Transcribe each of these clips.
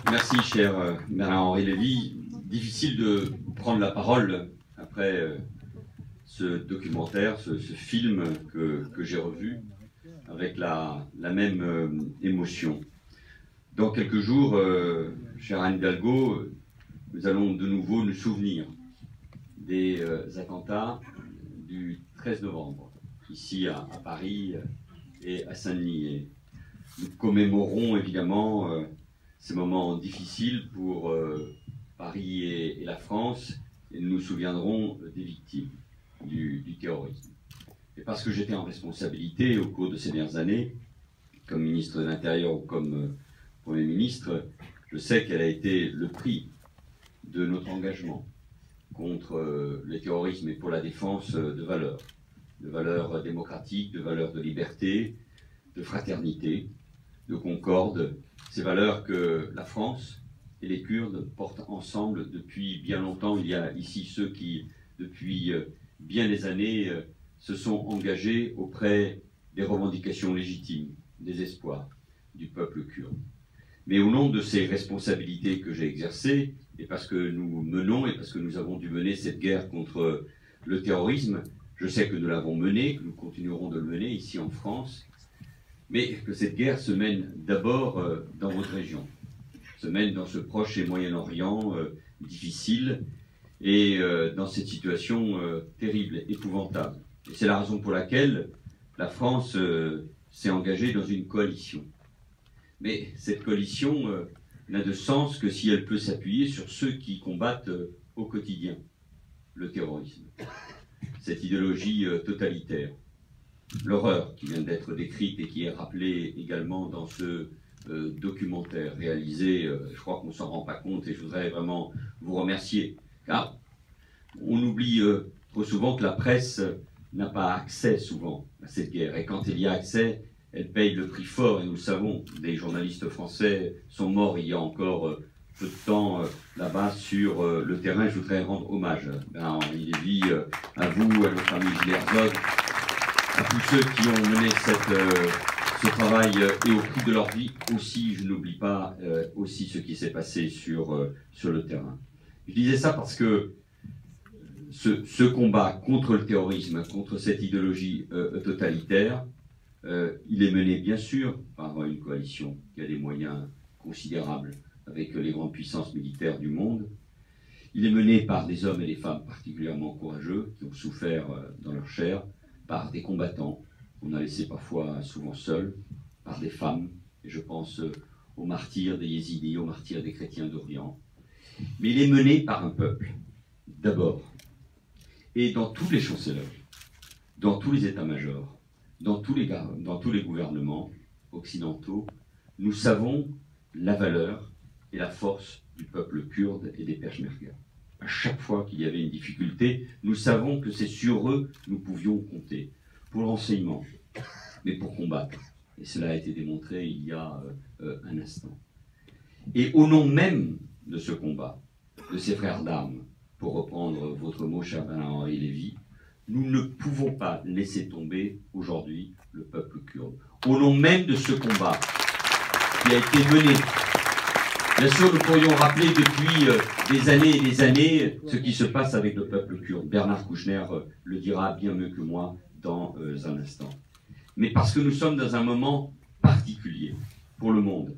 Merci, cher Bernard-Henri Lévy. Difficile de prendre la parole après ce documentaire, ce film que j'ai revu avec la même émotion. Dans quelques jours, cher Anne Hidalgo, nous allons de nouveau nous souvenir des attentats du 13 novembre, ici à Paris et à Saint-Denis. Et nous commémorons évidemment ces moments difficiles pour Paris et la France, et nous nous souviendrons des victimes du terrorisme. Et parce que j'étais en responsabilité au cours de ces dernières années, comme ministre de l'Intérieur ou comme Premier ministre, je sais quel a été le prix de notre engagement contre le terrorisme et pour la défense de valeurs démocratiques, de valeurs de liberté, de fraternité, de concorde, ces valeurs que la France et les Kurdes portent ensemble depuis bien longtemps. Il y a ici ceux qui, depuis bien des années, se sont engagés auprès des revendications légitimes, des espoirs du peuple kurde. Mais au nom de ces responsabilités que j'ai exercées, et parce que nous menons et parce que nous avons dû mener cette guerre contre le terrorisme, je sais que nous l'avons menée, que nous continuerons de le mener ici en France, mais que cette guerre se mène d'abord dans votre région, se mène dans ce Proche et Moyen-Orient difficile et dans cette situation terrible, épouvantable. Et c'est la raison pour laquelle la France s'est engagée dans une coalition. Mais cette coalition n'a de sens que si elle peut s'appuyer sur ceux qui combattent au quotidien le terrorisme, cette idéologie totalitaire. L'horreur qui vient d'être décrite et qui est rappelée également dans ce documentaire réalisé, je crois qu'on ne s'en rend pas compte et je voudrais vraiment vous remercier. Car on oublie trop souvent que la presse n'a pas accès souvent à cette guerre. Et quand elle y a accès, elle paye le prix fort. Et nous le savons, des journalistes français sont morts il y a encore peu de temps là-bas sur le terrain. Je voudrais rendre hommage à Henri Lévy, à vous, à notre ami Gilles Herzog, à tous ceux qui ont mené ce travail et au prix de leur vie aussi. Je n'oublie pas aussi ce qui s'est passé sur le terrain. Je disais ça parce que ce combat contre le terrorisme, contre cette idéologie totalitaire, il est mené bien sûr par une coalition qui a des moyens considérables avec les grandes puissances militaires du monde. Il est mené par des hommes et des femmes particulièrement courageux qui ont souffert dans leur chair, par des combattants qu'on a laissés parfois souvent seuls, par des femmes, et je pense aux martyrs des Yézidis, aux martyrs des chrétiens d'Orient. Mais il est mené par un peuple, d'abord. Et dans tous les chancelleries, dans tous les états-majors, dans tous les gouvernements occidentaux, nous savons la valeur et la force du peuple kurde et des Peshmerga. À chaque fois qu'il y avait une difficulté, nous savons que c'est sur eux que nous pouvions compter, pour l'enseignement, mais pour combattre. Et cela a été démontré il y a un instant. Et au nom même de ce combat, de ces frères d'armes, pour reprendre votre mot, cher Bernard-Henri Lévy, nous ne pouvons pas laisser tomber aujourd'hui le peuple kurde. Au nom même de ce combat qui a été mené, bien sûr, nous pourrions rappeler depuis des années et des années ce qui se passe avec le peuple kurde. Bernard Kouchner le dira bien mieux que moi dans un instant. Mais parce que nous sommes dans un moment particulier pour le monde,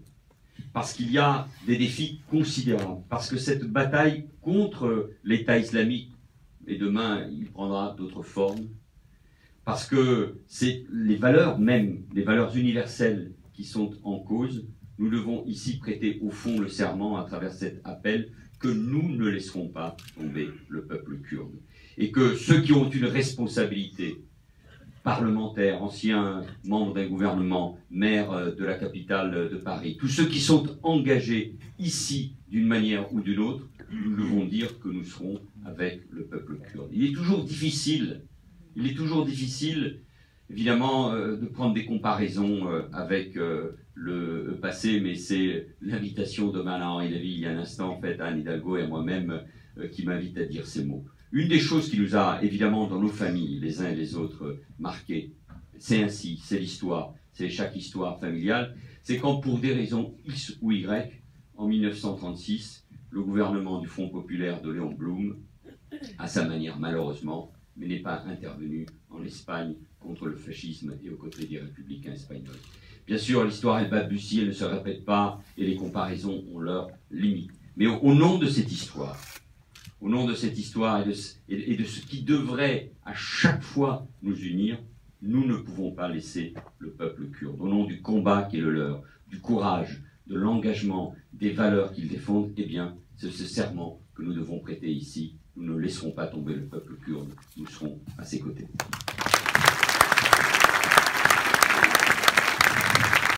parce qu'il y a des défis considérables, parce que cette bataille contre l'État islamique, et demain il prendra d'autres formes, parce que c'est les valeurs même, les valeurs universelles qui sont en cause. Nous devons ici prêter au fond le serment à travers cet appel que nous ne laisserons pas tomber le peuple kurde. Et que ceux qui ont une responsabilité, parlementaires, anciens membres d'un gouvernement, maires de la capitale de Paris, tous ceux qui sont engagés ici d'une manière ou d'une autre, nous devons dire que nous serons avec le peuple kurde. Il est toujours difficile, évidemment, de prendre des comparaisons avec le passé, mais c'est l'invitation de Bernard-Henri Lévy il y a un instant faite à Anne Hidalgo et à moi-même qui m'invite à dire ces mots. Une des choses qui nous a évidemment dans nos familles, les uns et les autres, marqués, c'est ainsi, c'est l'histoire, c'est chaque histoire familiale, c'est quand pour des raisons X ou Y, en 1936, le gouvernement du Front populaire de Léon Blum, à sa manière malheureusement, mais n'est pas intervenu en Espagne contre le fascisme et aux côtés des républicains espagnols. Bien sûr, l'histoire est balbutie, elle ne se répète pas, et les comparaisons ont leurs limites. Mais au nom de cette histoire, au nom de cette histoire et de ce qui devrait à chaque fois nous unir, nous ne pouvons pas laisser le peuple kurde. Au nom du combat qui est le leur, du courage, de l'engagement, des valeurs qu'ils défendent, eh bien, c'est ce serment que nous devons prêter ici. Nous ne laisserons pas tomber le peuple kurde, nous serons à ses côtés.